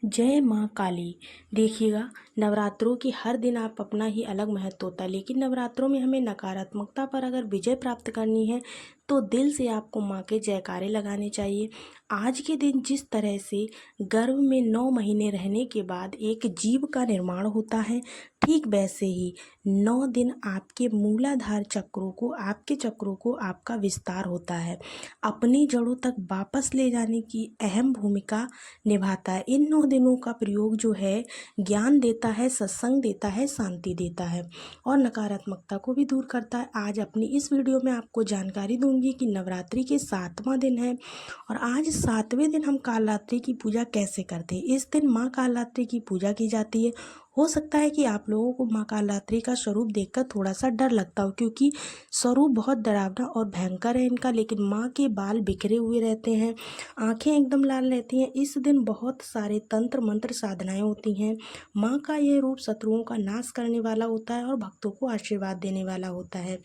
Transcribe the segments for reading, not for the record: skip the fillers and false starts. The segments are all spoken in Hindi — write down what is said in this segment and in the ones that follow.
जय माँ काली। देखिएगा, नवरात्रों की हर दिन आप अपना ही अलग महत्व होता है, लेकिन नवरात्रों में हमें नकारात्मकता पर अगर विजय प्राप्त करनी है तो दिल से आपको माँ के जयकारे लगाने चाहिए। आज के दिन जिस तरह से गर्भ में 9 महीने रहने के बाद एक जीव का निर्माण होता है, ठीक वैसे ही 9 दिन आपके मूलाधार चक्रों को, आपके चक्रों को आपका विस्तार होता है, अपनी जड़ों तक वापस ले जाने की अहम भूमिका निभाता है। इन 9 दिनों का प्रयोग जो है ज्ञान देता है, सत्संग देता है, शांति देता है और नकारात्मकता को भी दूर करता है। आज अपनी इस वीडियो में आपको जानकारी दूंगी कि नवरात्रि के 7वां दिन है और आज 7वें दिन हम कालरात्रि की पूजा कैसे करते हैं। इस दिन माँ कालरात्रि की पूजा की जाती है। हो सकता है कि आप लोगों को माँ कालरात्रि का स्वरूप देखकर थोड़ा सा डर लगता हो, क्योंकि स्वरूप बहुत डरावना और भयंकर है इनका, लेकिन माँ के बाल बिखरे हुए रहते हैं, आंखें एकदम लाल रहती हैं। इस दिन बहुत सारे तंत्र मंत्र साधनाएं होती हैं। माँ का यह रूप शत्रुओं का नाश करने वाला होता है और भक्तों को आशीर्वाद देने वाला होता है।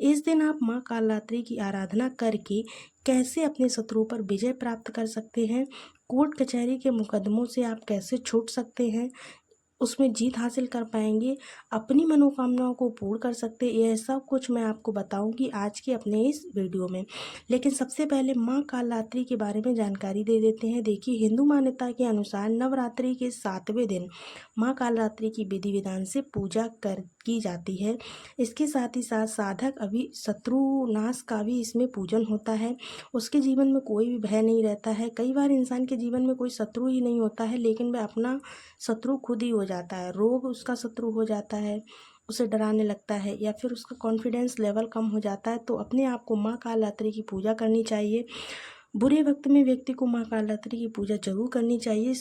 इस दिन आप माँ कालरात्रि की आराधना करके कैसे अपने शत्रुओं पर विजय प्राप्त कर सकते हैं, कोर्ट कचहरी के मुकदमों से आप कैसे छूट सकते हैं, उसमें जीत हासिल कर पाएंगे, अपनी मनोकामनाओं को पूर्ण कर सकते हैं, यह सब कुछ मैं आपको बताऊंगी आज के अपने इस वीडियो में। लेकिन सबसे पहले माँ कालरात्रि के बारे में जानकारी दे देते हैं। देखिए, हिंदू मान्यता के अनुसार नवरात्रि के 7वें दिन माँ कालरात्रि की विधि विधान से पूजा की जाती है। इसके साथ ही साथ साधक अभी शत्रु नाश का भी इसमें पूजन होता है। उसके जीवन में कोई भी भय नहीं रहता है। कई बार इंसान के जीवन में कोई शत्रु ही नहीं होता है, लेकिन वह अपना शत्रु खुद ही हो जाता है। रोग उसका शत्रु हो जाता है, उसे डराने लगता है, या फिर उसका कॉन्फिडेंस लेवल कम हो जाता है। तो अपने आप को माँ कालरात्रि की पूजा करनी चाहिए। बुरे वक्त में व्यक्ति को माँ कालरात्रि की पूजा जरूर करनी चाहिए।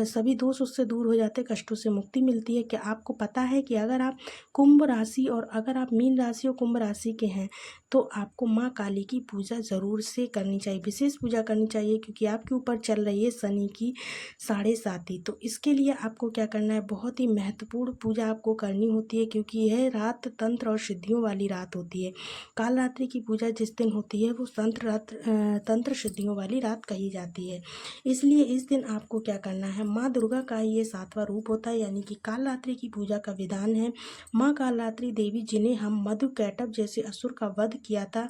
सभी दोष उससे दूर हो जाते हैं, कष्टों से मुक्ति मिलती है। क्या आपको पता है कि अगर आप कुंभ राशि और अगर आप मीन राशि और कुंभ राशि के हैं तो आपको माँ काली की पूजा ज़रूर से करनी चाहिए, विशेष पूजा करनी चाहिए, क्योंकि आपके ऊपर चल रही है शनि की 7.5। तो इसके लिए आपको क्या करना है, बहुत ही महत्वपूर्ण पूजा आपको करनी होती है, क्योंकि यह रात तंत्र और सिद्धियों वाली रात होती है। कालरात्रि की पूजा जिस दिन होती है वो तंत्र सिद्धियों वाली रात कही जाती है। इसलिए इस दिन आपको क्या करना है, माँ दुर्गा का ये 7वां रूप होता है, यानी कि कालरात्रि की पूजा का विधान है। माँ कालरात्रि देवी, जिन्हें हम मधुकैटभ जैसे असुर का वध किया था,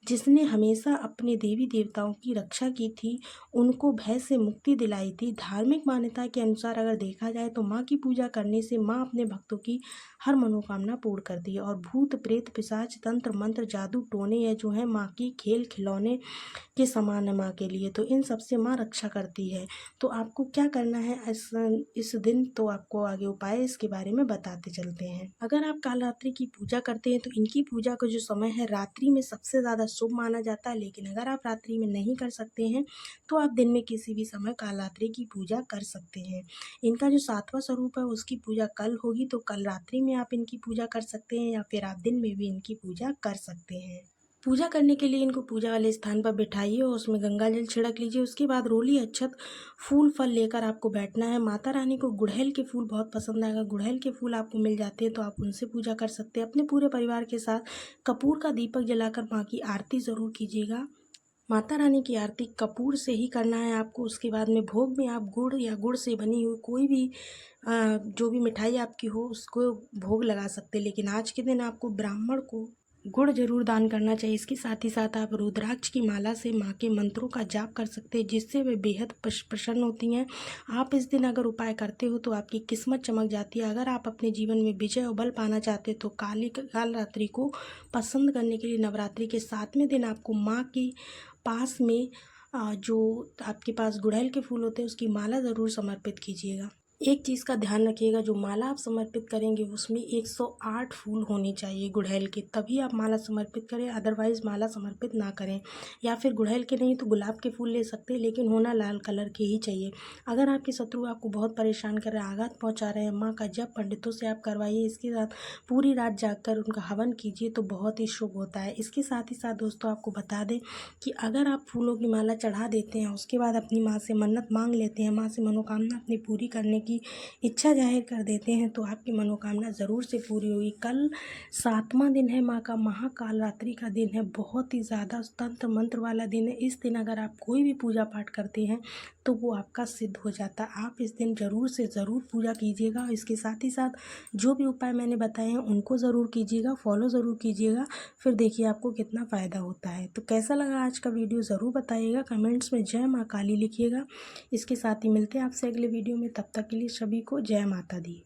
जिसने हमेशा अपने देवी देवताओं की रक्षा की थी, उनको भय से मुक्ति दिलाई थी। धार्मिक मान्यता के अनुसार अगर देखा जाए तो माँ की पूजा करने से माँ अपने भक्तों की हर मनोकामना पूर्ण करती है और भूत प्रेत पिशाच तंत्र मंत्र जादू टोने ये जो है माँ की खेल खिलौने के समान है माँ के लिए। तो इन सब से माँ रक्षा करती है। तो आपको क्या करना है इस दिन, तो आपको आगे उपाय इसके बारे में बताते चलते हैं। अगर आप कालरात्रि की पूजा करते हैं तो इनकी पूजा का जो समय है रात्रि में सबसे ज़्यादा शुभ माना जाता है, लेकिन अगर आप रात्रि में नहीं कर सकते हैं तो आप दिन में किसी भी समय कालरात्रि की पूजा कर सकते हैं। इनका जो 7वां स्वरूप है उसकी पूजा कल होगी, तो कल रात्रि में आप इनकी पूजा कर सकते हैं या फिर आप दिन में भी इनकी पूजा कर सकते हैं। पूजा करने के लिए इनको पूजा वाले स्थान पर बिठाइए और उसमें गंगा जल छिड़क लीजिए। उसके बाद रोली अक्षत फूल फल लेकर आपको बैठना है। माता रानी को गुड़हल के फूल बहुत पसंद आएगा। गुड़हल के फूल आपको मिल जाते हैं तो आप उनसे पूजा कर सकते हैं। अपने पूरे परिवार के साथ कपूर का दीपक जलाकर माँ की आरती ज़रूर कीजिएगा। माता रानी की आरती कपूर से ही करना है आपको। उसके बाद में भोग में आप गुड़ या गुड़ से बनी हुई कोई भी जो भी मिठाई आपकी हो उसको भोग लगा सकते हैं, लेकिन आज के दिन आपको ब्राह्मण को गुड़ जरूर दान करना चाहिए। इसके साथ ही साथ आप रुद्राक्ष की माला से माँ के मंत्रों का जाप कर सकते हैं, जिससे वे बेहद प्रसन्न होती हैं। आप इस दिन अगर उपाय करते हो तो आपकी किस्मत चमक जाती है। अगर आप अपने जीवन में विजय और बल पाना चाहते हो तो कालरात्रि को पसंद करने के लिए नवरात्रि के 7वें दिन आपको माँ की पास में जो आपके पास गुड़हल के फूल होते हैं उसकी माला ज़रूर समर्पित कीजिएगा। एक चीज़ का ध्यान रखिएगा, जो माला आप समर्पित करेंगे उसमें 108 फूल होने चाहिए गुड़हल के, तभी आप माला समर्पित करें, अदरवाइज़ माला समर्पित ना करें। या फिर गुड़हल के नहीं तो गुलाब के फूल ले सकते हैं, लेकिन होना लाल कलर के ही चाहिए। अगर आपके शत्रु आपको बहुत परेशान कर रहे हैं, आघात पहुँचा रहे हैं, माँ का जप पंडितों से आप करवाइए। इसके साथ पूरी रात जागकर उनका हवन कीजिए तो बहुत ही शुभ होता है। इसके साथ ही साथ दोस्तों आपको बता दें कि अगर आप फूलों की माला चढ़ा देते हैं, उसके बाद अपनी माँ से मन्नत मांग लेते हैं, माँ से मनोकामना अपनी पूरी करने की इच्छा जाहिर कर देते हैं, तो आपकी मनोकामना ज़रूर से पूरी होगी। कल 7वां दिन है, माँ का महाकालरात्रि का दिन है, बहुत ही ज़्यादा तंत्र मंत्र वाला दिन है। इस दिन अगर आप कोई भी पूजा पाठ करते हैं तो वो आपका सिद्ध हो जाता है। आप इस दिन ज़रूर से ज़रूर पूजा कीजिएगा और इसके साथ ही साथ जो भी उपाय मैंने बताए हैं उनको ज़रूर कीजिएगा, फॉलो ज़रूर कीजिएगा। फिर देखिए आपको कितना फ़ायदा होता है। तो कैसा लगा आज का वीडियो ज़रूर बताइएगा, कमेंट्स में जय माँ काली लिखिएगा। इसके साथ ही मिलते हैं आपसे अगले वीडियो में, तब तक के लिए सभी को जय माता दी।